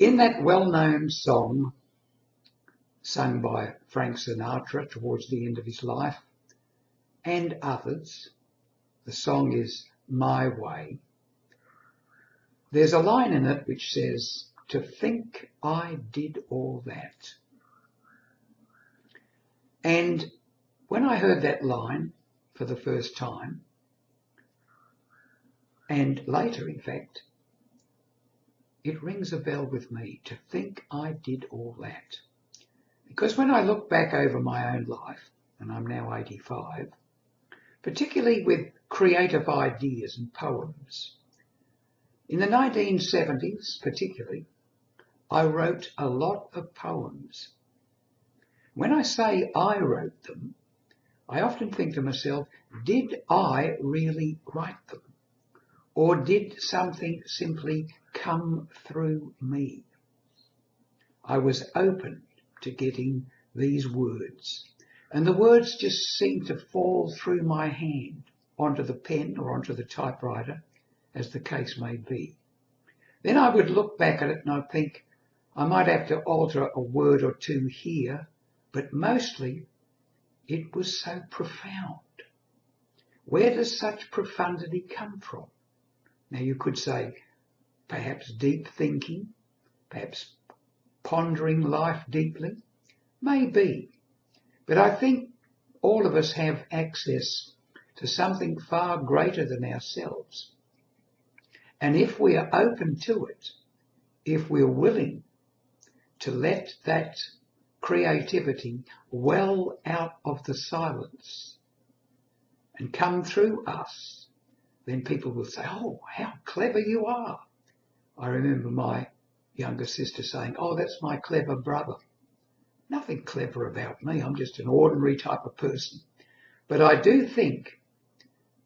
In that well-known song sung by Frank Sinatra towards the end of his life and others, the song is My Way. There's a line in it which says, "To think I did all that." And when I heard that line for the first time, and later in fact, it rings a bell with me, to think I did all that. Because when I look back over my own life, and I'm now 85, particularly with creative ideas and poems, in the 1970s particularly, I wrote a lot of poems. When I say I wrote them, I often think to myself, did I really write them? Or did something simply come through me? I was open to getting these words, and the words just seemed to fall through my hand onto the pen or onto the typewriter, as the case may be. Then I would look back at it and I'd think, I might have to alter a word or two here, but mostly it was so profound. Where does such profundity come from? Now you could say perhaps deep thinking, perhaps pondering life deeply, maybe. But I think all of us have access to something far greater than ourselves. And if we are open to it, if we're willing to let that creativity well out of the silence and come through us, then people will say, "Oh, how clever you are." I remember my younger sister saying, "Oh, that's my clever brother." Nothing clever about me. I'm just an ordinary type of person. But I do think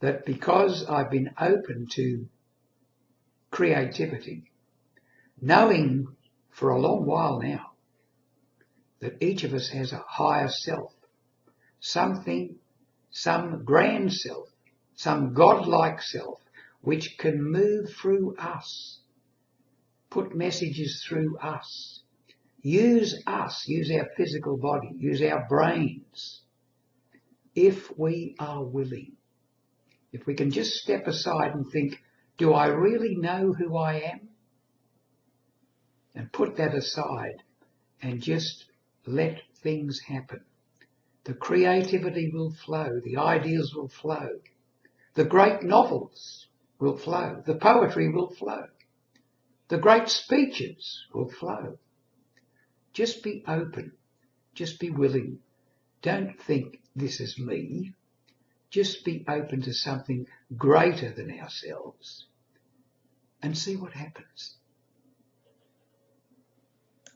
that because I've been open to creativity, knowing for a long while now that each of us has a higher self, something, some grand self, some godlike self, which can move through us, put messages through us, use our physical body, use our brains, if we are willing. If we can just step aside and think, do I really know who I am? And put that aside and just let things happen. The creativity will flow, the ideas will flow, the great novels will flow, the poetry will flow, the great speeches will flow. Just be open, just be willing. Don't think this is me. Just be open to something greater than ourselves and see what happens.